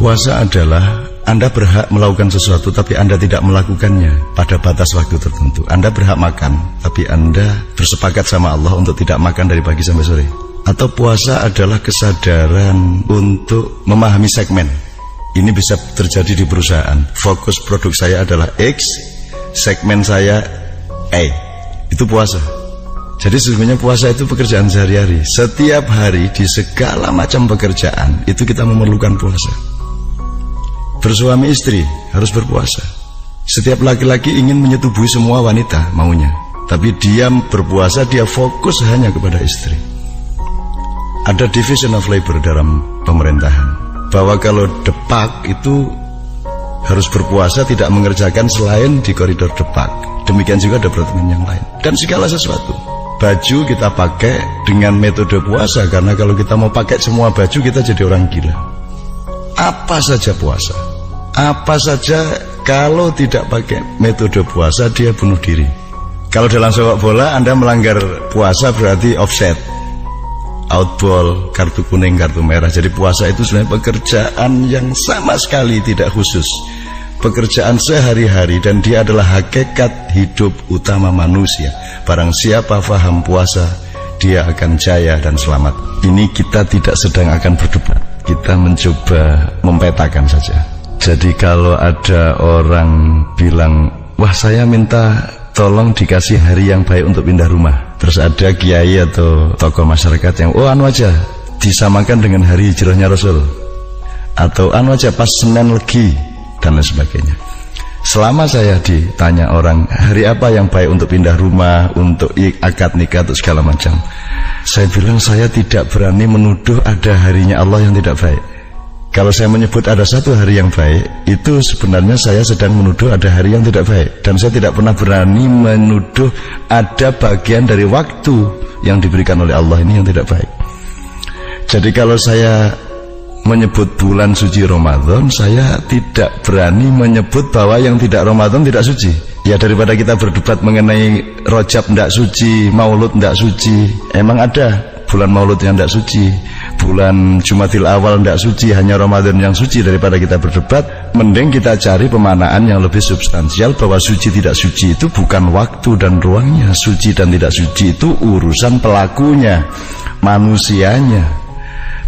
Puasa adalah Anda berhak melakukan sesuatu tapi Anda tidak melakukannya pada batas waktu tertentu. Anda berhak makan tapi Anda bersepakat sama Allah untuk tidak makan dari pagi sampai sore. Atau puasa adalah kesadaran untuk memahami segmen. Ini bisa terjadi di perusahaan. Fokus produk saya adalah X, segmen saya A. Itu puasa. Jadi sesungguhnya puasa itu pekerjaan sehari-hari. Setiap hari di segala macam pekerjaan itu kita memerlukan puasa. Bersuami istri harus berpuasa. Setiap laki-laki ingin menyetubuhi semua wanita maunya, tapi dia berpuasa, dia fokus hanya kepada istri. Ada division of labor dalam pemerintahan, bahwa kalau depak itu harus berpuasa, tidak mengerjakan selain di koridor depak. Demikian juga departemen yang lain. Dan segala sesuatu, baju kita pakai dengan metode puasa, karena kalau kita mau pakai semua baju kita jadi orang gila. Apa saja puasa, apa saja kalau tidak pakai metode puasa dia bunuh diri. Kalau dalam sepak bola Anda melanggar puasa berarti offset, outball, kartu kuning, kartu merah. Jadi puasa itu sebenarnya pekerjaan yang sama sekali tidak khusus, pekerjaan sehari-hari, dan dia adalah hakikat hidup utama manusia. Barang siapa faham puasa, dia akan jaya dan selamat. Ini kita tidak sedang akan berdebat, kita mencoba mempetakan saja. Jadi kalau ada orang bilang, wah saya minta tolong dikasih hari yang baik untuk pindah rumah, terus ada kiai atau tokoh masyarakat yang anu aja disamakan dengan hari hijrahnya Rasul, atau anu aja pas Senin Legi dan lain sebagainya. Selama saya ditanya orang hari apa yang baik untuk pindah rumah, untuk akad nikah, untuk segala macam, saya bilang saya tidak berani menuduh ada harinya Allah yang tidak baik. Kalau saya menyebut ada satu hari yang baik, itu sebenarnya saya sedang menuduh ada hari yang tidak baik. Dan saya tidak pernah berani menuduh ada bagian dari waktu yang diberikan oleh Allah ini yang tidak baik. Jadi kalau saya menyebut bulan suci Ramadan, saya tidak berani menyebut bahwa yang tidak Ramadan tidak suci. Ya daripada kita berdebat mengenai Rajab tidak suci, Maulud tidak suci. Emang ada bulan Maulud yang tidak suci, bulan Jumadil Awal tidak suci, hanya Ramadan yang suci. Daripada kita berdebat, mending kita cari pemanaan yang lebih substansial bahwa suci tidak suci itu bukan waktu dan ruangnya. Suci dan tidak suci itu urusan pelakunya, manusianya.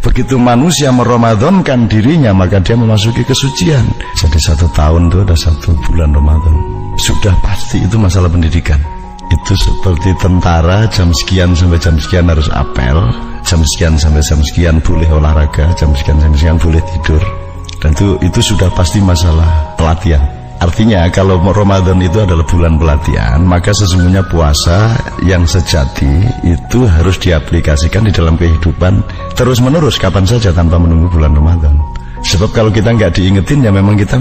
Begitu manusia meramadankan dirinya, maka dia memasuki kesucian. Jadi 1 tahun itu ada 1 bulan Ramadan. Sudah pasti itu masalah pendidikan. Itu seperti tentara, jam sekian sampai jam sekian harus apel, jam sekian sampai jam sekian boleh olahraga, jam sekian sampai sekian boleh tidur. Dan itu sudah pasti masalah pelatihan. Artinya kalau Ramadan itu adalah bulan pelatihan, maka sesungguhnya puasa yang sejati itu harus diaplikasikan di dalam kehidupan terus menerus, kapan saja tanpa menunggu bulan Ramadan. Sebab kalau kita nggak diingetin, ya memang kita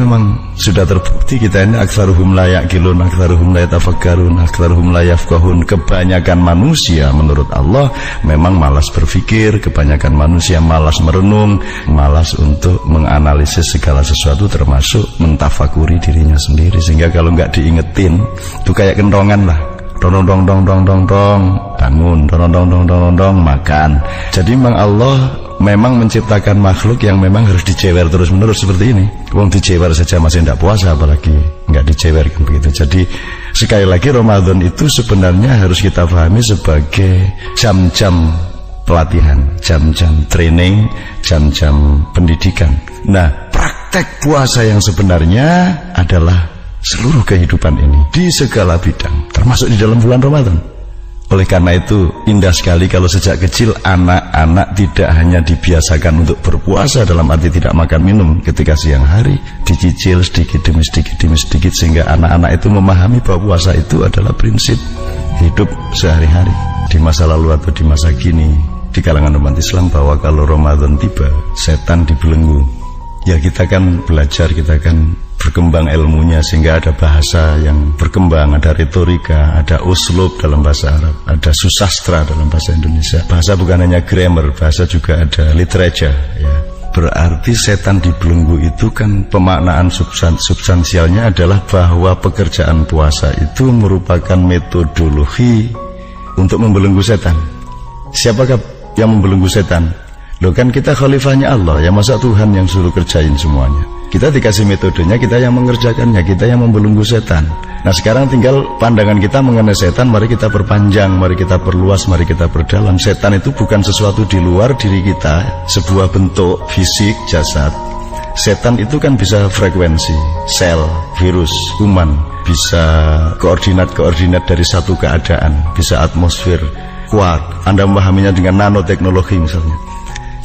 sudah terbukti kita ini aktsaruhum la yaqilun, aktsaruhum la yatafakkarun, aktsaruhum la yafqahun. Kebanyakan manusia menurut Allah memang malas berpikir, kebanyakan manusia malas merenung, malas untuk menganalisis segala sesuatu termasuk mentafakuri dirinya sendiri. Sehingga kalau nggak diingetin itu kayak kentongan lah. Dong dong dong dong dong dong bangun, dong dong dong dong dong makan. Jadi memang Allah memang menciptakan makhluk yang memang harus dicewer terus menerus seperti ini. Wong dicewer saja masih tidak puasa, apalagi nggak dicewerkan begitu. Jadi sekali lagi Ramadan itu sebenarnya harus kita pahami sebagai jam-jam pelatihan, jam-jam training, jam-jam pendidikan. Nah, praktek puasa yang sebenarnya adalah seluruh kehidupan ini di segala bidang, termasuk di dalam bulan Ramadan. Oleh karena itu indah sekali kalau sejak kecil anak-anak tidak hanya dibiasakan untuk berpuasa dalam arti tidak makan minum ketika siang hari, dicicil sedikit demi sedikit demi sedikit, sehingga anak-anak itu memahami bahwa puasa itu adalah prinsip hidup sehari-hari di masa lalu atau di masa kini. Di kalangan umat Islam bahwa kalau Ramadan tiba, setan dibelenggu. Ya kita kan belajar, kita kan berkembang ilmunya sehingga ada bahasa yang berkembang, ada retorika, ada uslub dalam bahasa Arab, ada susastra dalam bahasa Indonesia. Bahasa bukan hanya grammar, bahasa juga ada literature ya. Berarti setan dibelenggu itu kan pemaknaan substansialnya adalah bahwa pekerjaan puasa itu merupakan metodologi untuk membelenggu setan. Siapakah yang membelenggu setan? Loh kan kita khalifahnya Allah, ya masa Tuhan yang suruh kerjain semuanya? Kita dikasih metodenya, kita yang mengerjakannya, kita yang membelenggu setan. Nah sekarang tinggal pandangan kita mengenai setan, mari kita perpanjang, mari kita perluas, mari kita perdalam. Setan itu bukan sesuatu di luar diri kita, sebuah bentuk fisik, jasad. Setan itu kan bisa frekuensi, sel, virus, kuman, bisa koordinat-koordinat dari satu keadaan, bisa atmosfer, kuat. Anda memahaminya dengan nanoteknologi misalnya.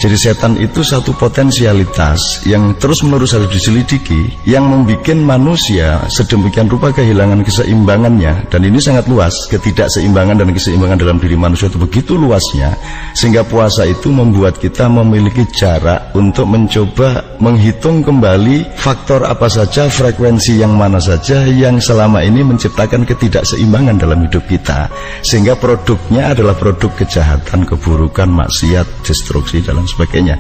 Jadi setan itu satu potensialitas yang terus-menerus harus diselidiki, yang membuat manusia sedemikian rupa kehilangan keseimbangannya. Dan ini sangat luas, ketidakseimbangan dan keseimbangan dalam diri manusia itu begitu luasnya, sehingga puasa itu membuat kita memiliki jarak untuk mencoba menghitung kembali faktor apa saja, frekuensi yang mana saja yang selama ini menciptakan ketidakseimbangan dalam hidup kita, sehingga produknya adalah produk kejahatan, keburukan, maksiat, destruksi, dan sebagainya.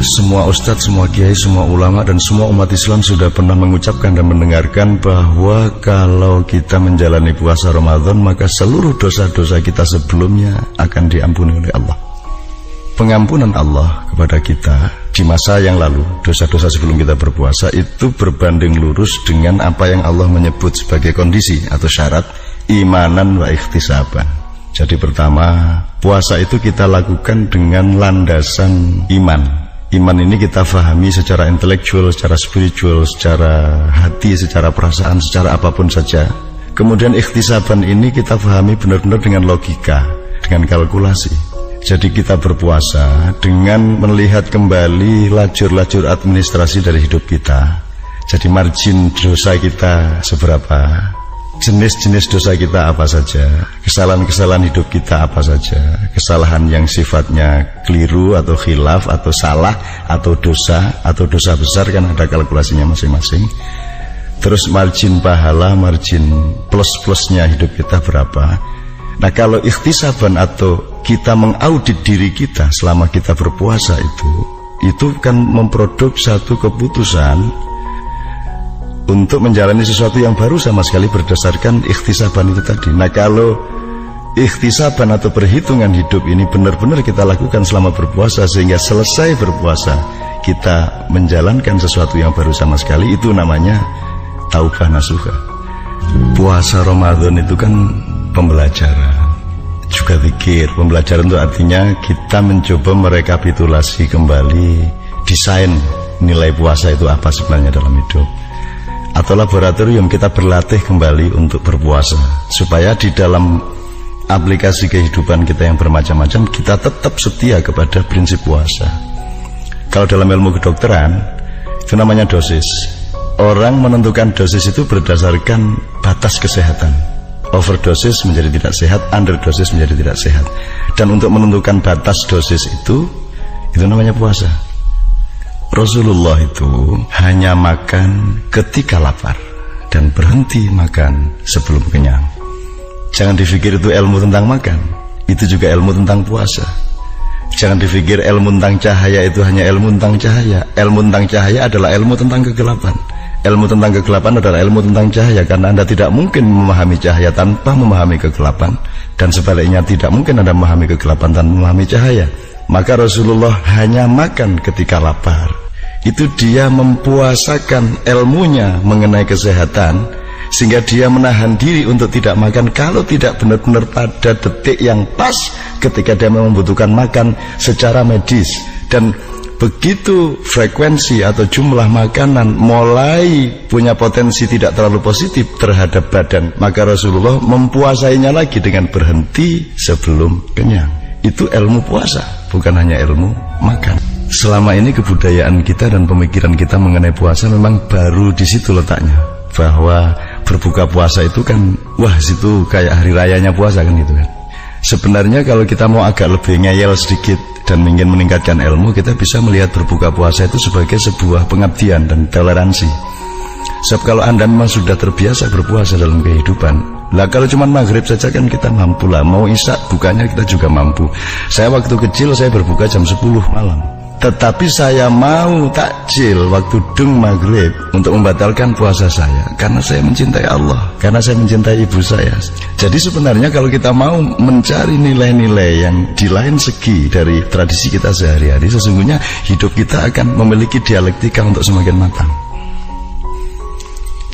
Semua ustadz, semua kiai, semua ulama dan semua umat Islam sudah pernah mengucapkan dan mendengarkan bahwa kalau kita menjalani puasa Ramadan, maka seluruh dosa-dosa kita sebelumnya akan diampuni oleh Allah. Pengampunan Allah kepada kita di masa yang lalu, dosa-dosa sebelum kita berpuasa, itu berbanding lurus dengan apa yang Allah menyebut sebagai kondisi atau syarat imanan wa ikhtisaban. Jadi pertama, puasa itu kita lakukan dengan landasan iman. Iman ini kita fahami secara intelektual, secara spiritual, secara hati, secara perasaan, secara apapun saja. Kemudian ikhtisaban ini kita fahami benar-benar dengan logika, dengan kalkulasi. Jadi kita berpuasa dengan melihat kembali lajur-lajur administrasi dari hidup kita. Jadi margin dosa kita seberapa, jenis-jenis dosa kita apa saja, kesalahan-kesalahan hidup kita apa saja, kesalahan yang sifatnya keliru atau khilaf atau salah atau dosa besar, kan ada kalkulasinya masing-masing. Terus margin pahala, margin plus-plusnya hidup kita berapa. Nah kalau ikhtisaban atau kita mengaudit diri kita selama kita berpuasa itu kan memproduk satu keputusan untuk menjalani sesuatu yang baru sama sekali berdasarkan ikhtisaban itu tadi. Nah kalau ikhtisaban atau perhitungan hidup ini benar-benar kita lakukan selama berpuasa, sehingga selesai berpuasa kita menjalankan sesuatu yang baru sama sekali, itu namanya taubah nasuha. Puasa Ramadan itu kan pembelajaran, juga zikir. Pembelajaran itu artinya kita mencoba merekapitulasi kembali desain nilai puasa itu apa sebenarnya dalam hidup. Atau laboratorium, kita berlatih kembali untuk berpuasa, supaya di dalam aplikasi kehidupan kita yang bermacam-macam, kita tetap setia kepada prinsip puasa. Kalau dalam ilmu kedokteran, itu namanya dosis. Orang menentukan dosis itu berdasarkan batas kesehatan. Overdosis menjadi tidak sehat, underdosis menjadi tidak sehat. Dan untuk menentukan batas dosis itu namanya puasa. Rasulullah itu hanya makan ketika lapar dan berhenti makan sebelum kenyang. Jangan dipikir itu ilmu tentang makan, itu juga ilmu tentang puasa. Jangan dipikir ilmu tentang cahaya itu hanya ilmu tentang cahaya. Ilmu tentang cahaya adalah ilmu tentang kegelapan. Ilmu tentang kegelapan adalah ilmu tentang cahaya, karena Anda tidak mungkin memahami cahaya tanpa memahami kegelapan, dan sebaliknya tidak mungkin Anda memahami kegelapan tanpa memahami cahaya. Maka Rasulullah hanya makan ketika lapar. Itu dia mempuasakan ilmunya mengenai kesehatan, sehingga dia menahan diri untuk tidak makan kalau tidak benar-benar pada detik yang pas ketika dia membutuhkan makan secara medis. Dan begitu frekuensi atau jumlah makanan mulai punya potensi tidak terlalu positif terhadap badan, maka Rasulullah mempuasainya lagi dengan berhenti sebelum kenyang. Itu ilmu puasa, bukan hanya ilmu makan. Selama ini kebudayaan kita dan pemikiran kita mengenai puasa memang baru di situ letaknya, bahwa berbuka puasa itu kan, wah situ kayak hari rayanya puasa kan gitu kan. Sebenarnya kalau kita mau agak lebih ngeyel sedikit dan ingin meningkatkan ilmu, kita bisa melihat berbuka puasa itu sebagai sebuah pengabdian dan toleransi. Sebab kalau Anda memang sudah terbiasa berpuasa dalam kehidupan, lah kalau cuma maghrib saja kan kita mampu lah, mau isya bukanya kita juga mampu. Saya waktu kecil saya berbuka jam 10 malam. Tetapi saya mau takjil waktu dung maghrib untuk membatalkan puasa saya karena saya mencintai Allah, karena saya mencintai ibu saya. Jadi sebenarnya kalau kita mau mencari nilai-nilai yang di lain segi dari tradisi kita sehari-hari, sesungguhnya hidup kita akan memiliki dialektika untuk semakin matang.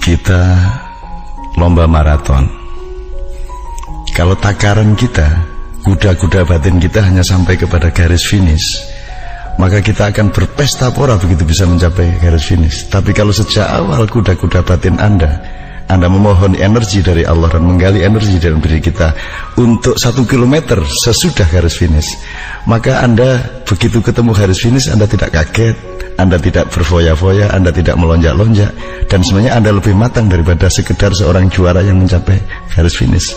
Kita lomba maraton. Kalau takaran kita, kuda-kuda batin kita hanya sampai kepada garis finish, maka kita akan berpesta pora begitu bisa mencapai garis finish. Tapi kalau sejak awal kuda-kuda batin Anda memohon energi dari Allah dan menggali energi dalam diri kita untuk 1 kilometer sesudah garis finish, maka Anda begitu ketemu garis finish, Anda tidak kaget, Anda tidak berfoya-foya, Anda tidak melonjak-lonjak, dan sebenarnya Anda lebih matang daripada sekedar seorang juara yang mencapai garis finish.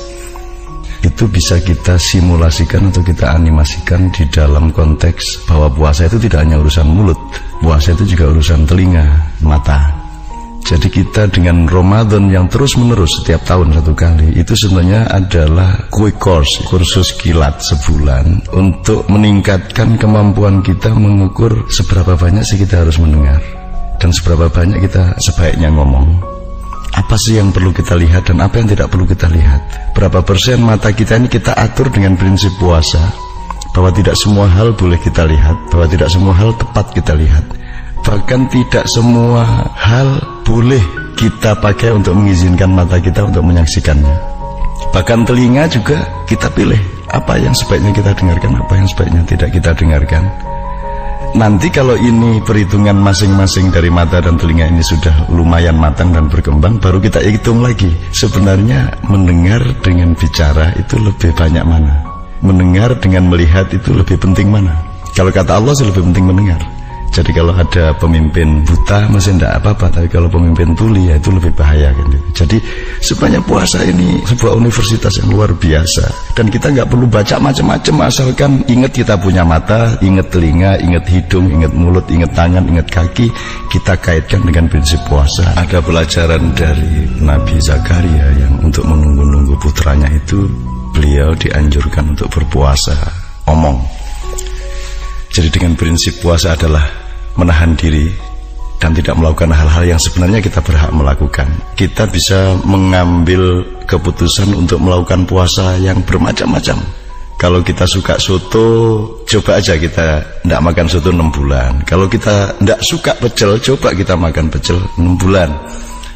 Itu bisa kita simulasikan atau kita animasikan di dalam konteks bahwa puasa itu tidak hanya urusan mulut, puasa itu juga urusan telinga, mata. Jadi kita dengan Ramadan yang terus menerus setiap tahun 1 kali, itu sebenarnya adalah quick course, kursus kilat sebulan untuk meningkatkan kemampuan kita mengukur seberapa banyak sih kita harus mendengar dan seberapa banyak kita sebaiknya ngomong. Apa sih yang perlu kita lihat dan apa yang tidak perlu kita lihat. Berapa persen mata kita ini kita atur dengan prinsip puasa, bahwa tidak semua hal boleh kita lihat, bahwa tidak semua hal tepat kita lihat, bahkan tidak semua hal boleh kita pakai untuk mengizinkan mata kita untuk menyaksikannya. Bahkan telinga juga kita pilih apa yang sebaiknya kita dengarkan, apa yang sebaiknya tidak kita dengarkan. Nanti kalau ini perhitungan masing-masing dari mata dan telinga ini sudah lumayan matang dan berkembang, baru kita hitung lagi sebenarnya mendengar dengan bicara itu lebih banyak mana, mendengar dengan melihat itu lebih penting mana. Kalau kata Allah sih lebih penting mendengar. Jadi kalau ada pemimpin buta masih tidak apa-apa, tapi kalau pemimpin tuli ya itu lebih bahaya kan. Jadi sebenarnya puasa ini sebuah universitas yang luar biasa, dan kita nggak perlu baca macam-macam, asalkan ingat kita punya mata, ingat telinga, ingat hidung, ingat mulut, ingat tangan, ingat kaki, kita kaitkan dengan prinsip puasa. Ada pelajaran dari Nabi Zakaria yang untuk menunggu-nunggu putranya itu beliau dianjurkan untuk berpuasa omong. Jadi dengan prinsip puasa adalah menahan diri dan tidak melakukan hal-hal yang sebenarnya kita berhak melakukan. Kita bisa mengambil keputusan untuk melakukan puasa yang bermacam-macam. Kalau kita suka soto, coba aja kita tidak makan soto 6 bulan. Kalau kita tidak suka pecel, coba kita makan pecel 6 bulan.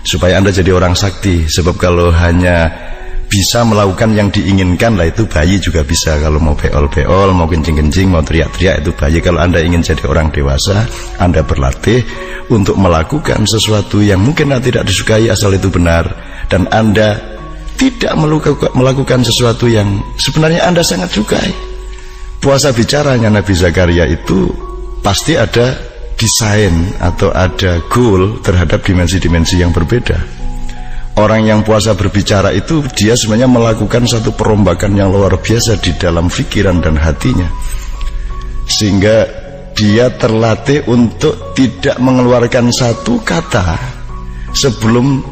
Supaya Anda jadi orang sakti. Sebab kalau hanya bisa melakukan yang diinginkan lah, itu bayi juga bisa. Kalau mau beol-beol, mau kencing-kencing, mau teriak-teriak, itu bayi. Kalau Anda ingin jadi orang dewasa, Anda berlatih untuk melakukan sesuatu yang mungkin tidak disukai asal itu benar, dan Anda tidak melakukan sesuatu yang sebenarnya Anda sangat sukai. Puasa bicaranya Nabi Zakaria itu pasti ada desain atau ada goal terhadap dimensi-dimensi yang berbeda. Orang yang puasa berbicara itu dia sebenarnya melakukan satu perombakan yang luar biasa di dalam pikiran dan hatinya, sehingga dia terlatih untuk tidak mengeluarkan satu kata sebelum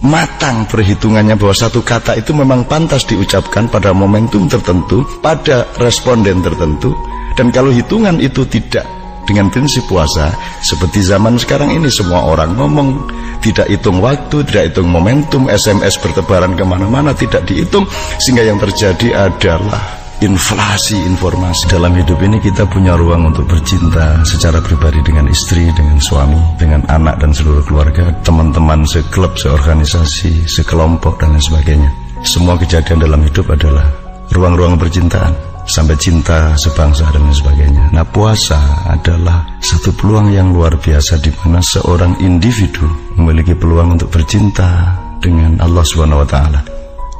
matang perhitungannya bahwa satu kata itu memang pantas diucapkan pada momentum tertentu, pada responden tertentu. Dan kalau hitungan itu tidak dengan prinsip puasa, seperti zaman sekarang ini semua orang ngomong, tidak hitung waktu, tidak hitung momentum, SMS bertebaran kemana-mana, tidak dihitung, sehingga yang terjadi adalah inflasi informasi. Dalam hidup ini kita punya ruang untuk bercinta secara pribadi dengan istri, dengan suami, dengan anak dan seluruh keluarga, teman-teman seklub, seorganisasi, sekelompok dan lain sebagainya. Semua kejadian dalam hidup adalah ruang-ruang percintaan, sampai cinta sebangsa dan lain sebagainya. Nah, puasa adalah satu peluang yang luar biasa di mana seorang individu memiliki peluang untuk bercinta dengan Allah SWT.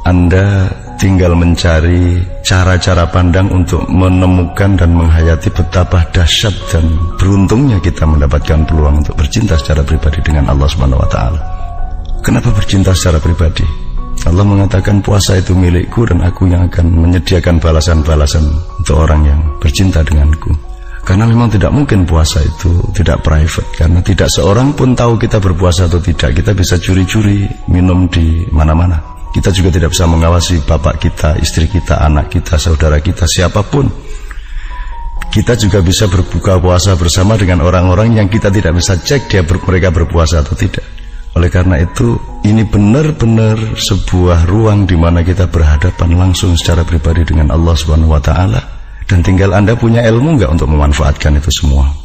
Anda tinggal mencari cara-cara pandang untuk menemukan dan menghayati betapa dahsyat dan beruntungnya kita mendapatkan peluang untuk bercinta secara pribadi dengan Allah SWT. Kenapa bercinta secara pribadi? Allah mengatakan puasa itu milikku dan aku yang akan menyediakan balasan-balasan untuk orang yang bercinta denganku. Karena memang tidak mungkin puasa itu tidak private, karena tidak seorang pun tahu kita berpuasa atau tidak. Kita bisa curi-curi minum di mana-mana. Kita juga tidak bisa mengawasi bapak kita, istri kita, anak kita, saudara kita, siapapun. kita juga bisa berbuka puasa bersama dengan orang-orang yang kita tidak bisa cek mereka berpuasa atau tidak. Oleh karena itu, ini benar-benar sebuah ruang di mana kita berhadapan langsung secara pribadi dengan Allah Subhanahu wa taala, dan tinggal Anda punya ilmu enggak untuk memanfaatkan itu semua.